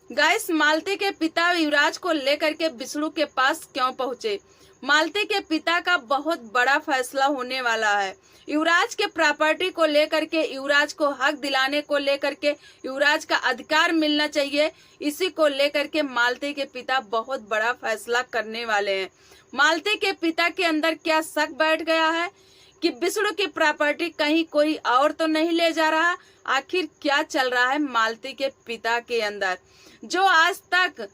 Guys, मालती के पिता युवराज को लेकर के विष्णु के पास क्यों पहुंचे? मालती के पिता का बहुत बड़ा फैसला होने वाला है। युवराज के प्रॉपर्टी को लेकर के, युवराज को हक दिलाने को लेकर के, युवराज का अधिकार मिलना चाहिए, इसी को लेकर के मालती के पिता बहुत बड़ा फैसला करने वाले हैं। मालती के पिता के अंदर क्या शक बैठ गया है कि विष्णु की प्रॉपर्टी कहीं कोई और तो नहीं ले जा रहा? आखिर क्या चल रहा है मालती के पिता के अंदर, जो आज तक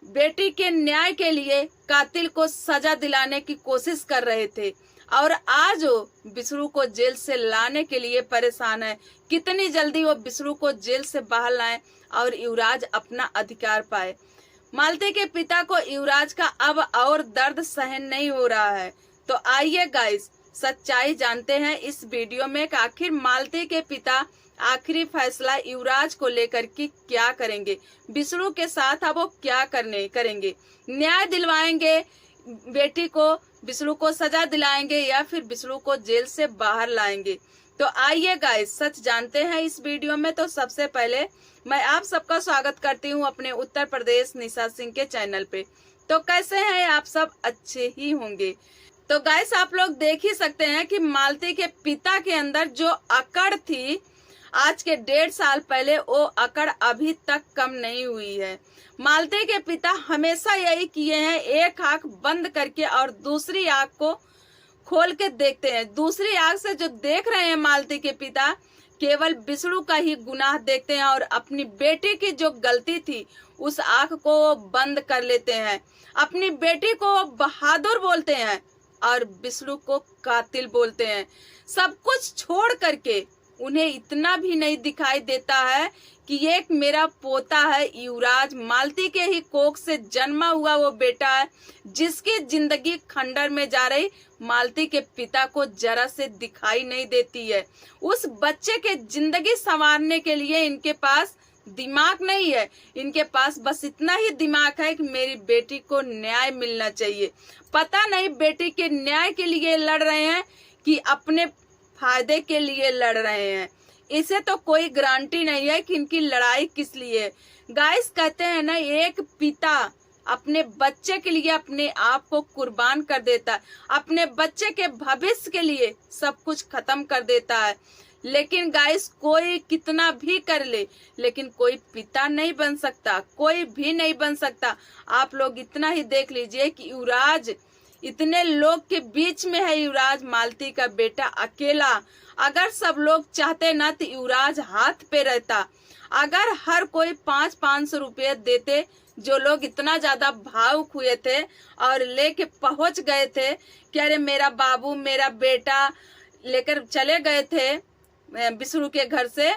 बेटी के न्याय के लिए कातिल को सजा दिलाने की कोशिश कर रहे थे और आज वो विष्णु को जेल से लाने के लिए परेशान है। कितनी जल्दी वो विष्णु को जेल से बाहर लाएं और युवराज अपना अधिकार पाए। मालती के पिता को युवराज का अब और दर्द सहन नहीं हो रहा है। तो आइए गाइस, सच्चाई जानते हैं इस वीडियो में कि आखिर मालती के पिता आखिरी फैसला युवराज को लेकर के क्या करेंगे, विष्णु के साथ अब वो क्या करेंगे, न्याय दिलवाएंगे बेटी को, विष्णु को सजा दिलाएंगे या फिर विष्णु को जेल से बाहर लाएंगे। तो आइए गाइस, सच जानते हैं इस वीडियो में। तो सबसे पहले मैं आप सबका स्वागत करती हूं अपने उत्तर प्रदेश निशा सिंह के चैनल पे। तो कैसे हैं आप सब? अच्छे ही होंगे। तो गाइस, आप लोग देख ही सकते हैं कि मालती के पिता के अंदर जो अकड़ थी आज के 1.5 साल पहले, वो अकड़ अभी तक कम नहीं हुई है। मालती के पिता हमेशा यही किए हैं, एक आंख बंद करके और दूसरी आंख को खोल के देखते हैं। दूसरी आंख से जो देख रहे हैं मालती के पिता, केवल विष्णु का ही गुनाह देखते हैं और अपनी बेटी की जो गलती थी उस आंख को बंद कर लेते हैं। अपनी बेटी को बहादुर बोलते हैं और विष्णु को कातिल बोलते हैं। सब कुछ छोड़ करके उन्हें इतना भी नहीं दिखाई देता है कि एक मेरा पोता है युवराज, मालती के ही कोख से जन्मा हुआ वो बेटा है जिसकी जिंदगी खंडर में जा रही, मालती के पिता को जरा से दिखाई नहीं देती है। उस बच्चे के जिंदगी संवारने के लिए इनके पास दिमाग नहीं है। इनके पास बस इतना ही दिमाग है कि मेरी बेटी को न्याय मिलना चाहिए। पता नहीं बेटी के न्याय के लिए लड़ रहे हैं कि अपने फायदे के लिए लड़ रहे हैं। इसे तो कोई गारंटी नहीं है कि इनकी लड़ाई किस लिए। गाइस, कहते हैं ना, एक पिता अपने बच्चे के लिए अपने आप को कुर्बान कर देता है, अपने बच्चे के भविष्य के लिए सब कुछ खत्म कर देता है। लेकिन गाइस, कोई कितना भी कर ले, लेकिन कोई पिता नहीं बन सकता, कोई भी नहीं बन सकता। आप लोग इतना ही देख लीजिए कि युवराज इतने लोग के बीच में है, युवराज मालती का बेटा अकेला। अगर सब लोग चाहते ना तो युवराज हाथ पे रहता। अगर हर कोई 500-500 रुपये देते, जो लोग इतना ज्यादा भावुक हुए थे और लेके पहुंच गए थे कि अरे मेरा बाबू, मेरा बेटा, लेकर चले गए थे विष्णु के घर से,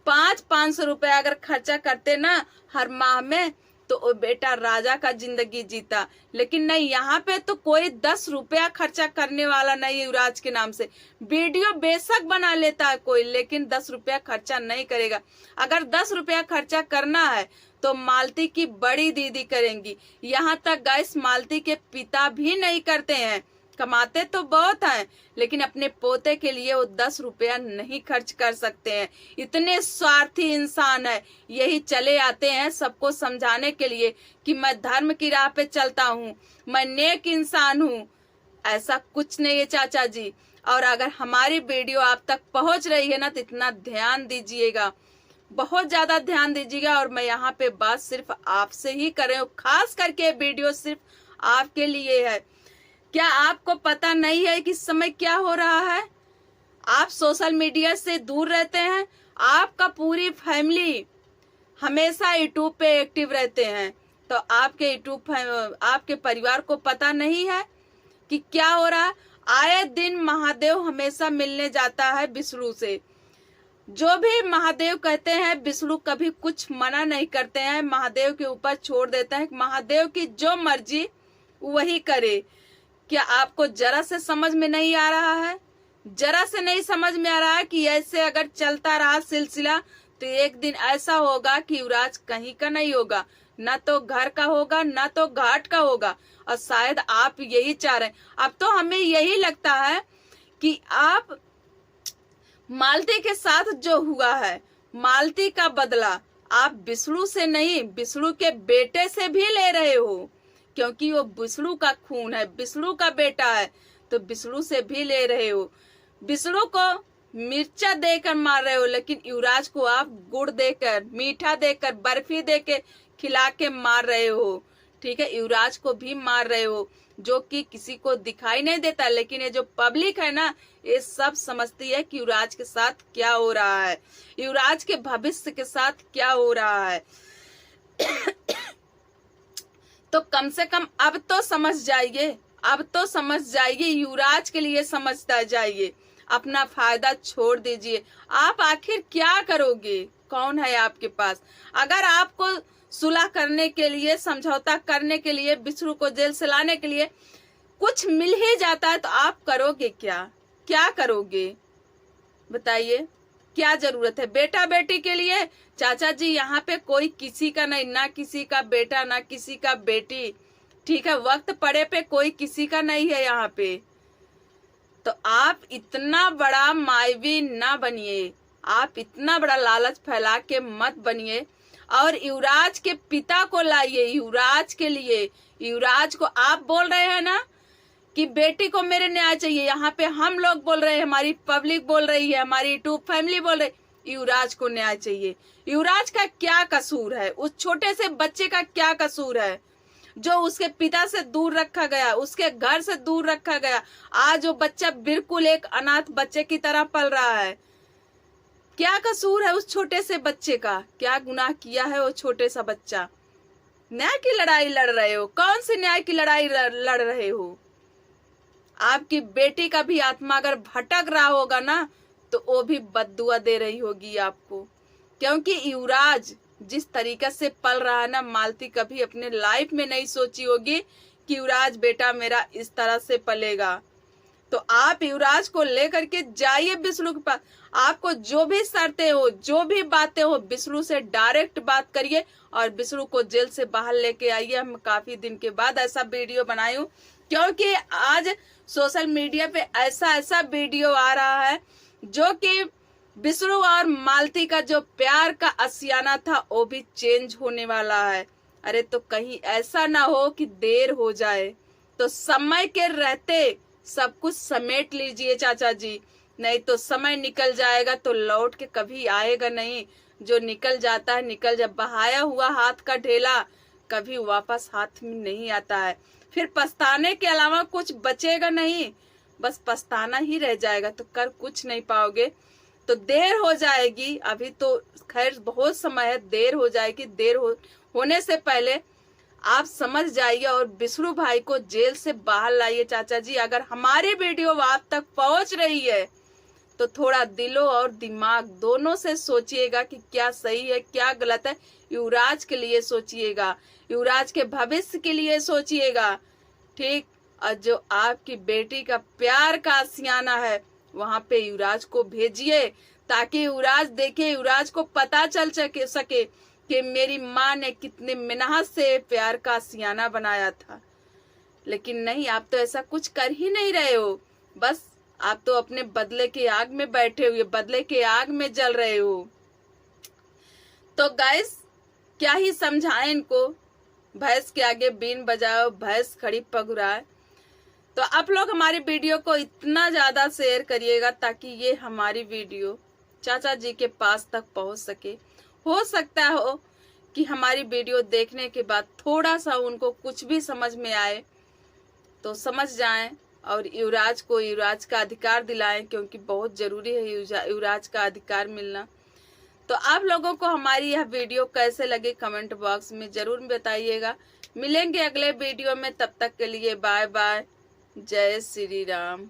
500-500 रुपये अगर खर्चा करते ना हर माह में, तो वो बेटा राजा का जिंदगी जीता। लेकिन नहीं, यहाँ पे तो कोई 10 रुपया खर्चा करने वाला नहीं है युवराज के नाम से। वीडियो बेशक बना लेता है कोई, लेकिन 10 रुपया खर्चा नहीं करेगा। अगर 10 रुपया खर्चा करना है तो मालती की बड़ी दीदी करेंगी। यहाँ तक गाइस, मालती के पिता भी नहीं करते हैं। कमाते तो बहुत हैं, लेकिन अपने पोते के लिए वो 10 रुपया नहीं खर्च कर सकते हैं। इतने स्वार्थी इंसान है। यही चले आते हैं सबको समझाने के लिए कि मैं धर्म की राह पे चलता हूँ, मैं नेक इंसान हूँ। ऐसा कुछ नहीं है चाचा जी। और अगर हमारी वीडियो आप तक पहुँच रही है ना, तो इतना ध्यान दीजिएगा, बहुत ज्यादा ध्यान दीजिएगा। और मैं यहाँ पे बात सिर्फ आपसे ही कर रही हूँ, खास करके वीडियो सिर्फ आपके लिए है। क्या आपको पता नहीं है कि इस समय क्या हो रहा है? आप सोशल मीडिया से दूर रहते हैं, आपका पूरी फैमिली हमेशा यूट्यूब पे एक्टिव रहते हैं, तो आपके परिवार को पता नहीं है कि क्या हो रहा है। आए दिन महादेव हमेशा मिलने जाता है विष्णु से। जो भी महादेव कहते हैं, विष्णु कभी कुछ मना नहीं करते हैं, महादेव के ऊपर छोड़ देते हैं। महादेव की जो मर्जी वही करे। क्या आपको जरा से समझ में नहीं आ रहा है? जरा से नहीं समझ में आ रहा है कि ऐसे अगर चलता रहा सिलसिला तो एक दिन ऐसा होगा कि युवराज कहीं का नहीं होगा, ना तो घर का होगा, ना तो घाट का होगा। और शायद आप यही चाह रहे हैं। अब तो हमें यही लगता है कि आप मालती के साथ जो हुआ है, मालती का बदला आप विष्णु से नहीं, विष्णु के बेटे से भी ले रहे हो, क्योंकि वो विष्णु का खून है, विष्णु का बेटा है, तो विष्णु से भी ले रहे हो। विष्णु को मिर्चा देकर मार रहे हो, लेकिन युवराज को आप गुड़ देकर, मीठा देकर, बर्फी देकर खिला के मार रहे हो। ठीक है, युवराज को भी मार रहे हो, जो कि किसी को दिखाई नहीं देता, लेकिन ये जो पब्लिक है ना, ये सब समझती है कि युवराज के साथ क्या हो रहा है, युवराज के भविष्य के साथ क्या हो रहा है। तो कम से कम अब तो समझ जाइए, अब तो समझ जाइए, युवराज के लिए समझता जाइए, अपना फायदा छोड़ दीजिए। आप आखिर क्या करोगे? कौन है आपके पास? अगर आपको सुलह करने के लिए, समझौता करने के लिए, विष्णु को जेल से लाने के लिए कुछ मिल ही जाता है, तो आप करोगे क्या? क्या करोगे बताइए? क्या जरूरत है? बेटा बेटी के लिए चाचा जी यहाँ पे कोई किसी का नहीं, ना किसी का बेटा ना किसी का बेटी। ठीक है, वक्त पड़े पे कोई किसी का नहीं है यहाँ पे। तो आप इतना बड़ा मायवी ना बनिए, आप इतना बड़ा लालच फैला के मत बनिए, और युवराज के पिता को लाइए युवराज के लिए। युवराज को आप बोल रहे हैं ना कि बेटी को मेरे न्याय चाहिए, यहाँ पे हम लोग बोल रहे हैं, हमारी पब्लिक बोल रही है, हमारी यूट्यूब फैमिली बोल रही है, युवराज को न्याय चाहिए। युवराज का क्या कसूर है? उस छोटे से बच्चे का क्या कसूर है जो उसके पिता से दूर रखा गया, उसके घर से दूर रखा गया? आज वो बच्चा बिल्कुल एक अनाथ बच्चे की तरह पल रहा है। क्या कसूर है उस छोटे से बच्चे का? क्या गुनाह किया है वो छोटे सा बच्चा? न्याय की लड़ाई लड़ रहे हो? कौन सी न्याय की लड़ाई लड़ रहे हो? आपकी बेटी का भी आत्मा अगर भटक रहा होगा ना, तो वो भी बद्दुआ दे रही होगी आपको, क्योंकि युवराज जिस तरीके से पल रहा है ना, मालती कभी अपने लाइफ में नहीं सोची होगी कि युवराज बेटा मेरा इस तरह से पलेगा। तो आप युवराज को लेकर के जाइए विष्णु के पास। आपको जो भी शर्तें हो, जो भी बातें हो, विष्णु से डायरेक्ट बात करिए और विष्णु को जेल से बाहर लेके आइए। हम काफी दिन के बाद ऐसा वीडियो बनाई हूँ, क्योंकि आज सोशल मीडिया पे ऐसा वीडियो आ रहा है जो कि विष्णु और मालती का जो प्यार का असियाना था वो भी चेंज होने वाला है। अरे तो कहीं ऐसा ना हो कि देर हो जाए, तो समय के रहते सब कुछ समेट लीजिए चाचा जी, नहीं तो समय निकल जाएगा तो लौट के कभी आएगा नहीं। जो निकल जाता है निकल जा, बहाया हुआ हाथ का ढेला कभी वापस हाथ में नहीं आता है। फिर पछताने के अलावा कुछ बचेगा नहीं, बस पछताना ही रह जाएगा, तो कर कुछ नहीं पाओगे। तो देर हो जाएगी, अभी तो खैर बहुत समय है, देर हो जाएगी। देर होने से पहले आप समझ जाइए और विष्णु भाई को जेल से बाहर लाइए चाचा जी। अगर हमारी वीडियो आप तक पहुंच रही है तो थोड़ा दिलो और दिमाग दोनों से सोचिएगा कि क्या सही है क्या गलत है। युवराज के लिए सोचिएगा, युवराज के भविष्य के लिए सोचिएगा, ठीक। और जो आपकी बेटी का प्यार का आशियाना है वहां पे युवराज को भेजिए, ताकि युवराज देखे, युवराज को पता चल सके कि मेरी माँ ने कितने मेहनत से प्यार का आशियाना बनाया था। लेकिन नहीं, आप तो ऐसा कुछ कर ही नहीं रहे हो। बस आप तो अपने बदले के आग में बैठे हुए, बदले के आग में जल रहे हो। तो गाइस क्या ही समझाएं इनको, भैंस के आगे बीन बजाओ भैंस खड़ी पगुराए। तो आप लोग हमारी वीडियो को इतना ज्यादा शेयर करिएगा ताकि ये हमारी वीडियो चाचा जी के पास तक पहुंच सके। हो सकता हो कि हमारी वीडियो देखने के बाद थोड़ा सा उनको कुछ भी समझ में आए तो समझ जाएं और युवराज को युवराज का अधिकार दिलाएं, क्योंकि बहुत जरूरी है युवराज का अधिकार मिलना। तो आप लोगों को हमारी यह वीडियो कैसे लगे कमेंट बॉक्स में जरूर बताइएगा। मिलेंगे अगले वीडियो में, तब तक के लिए बाय बाय, जय श्री राम।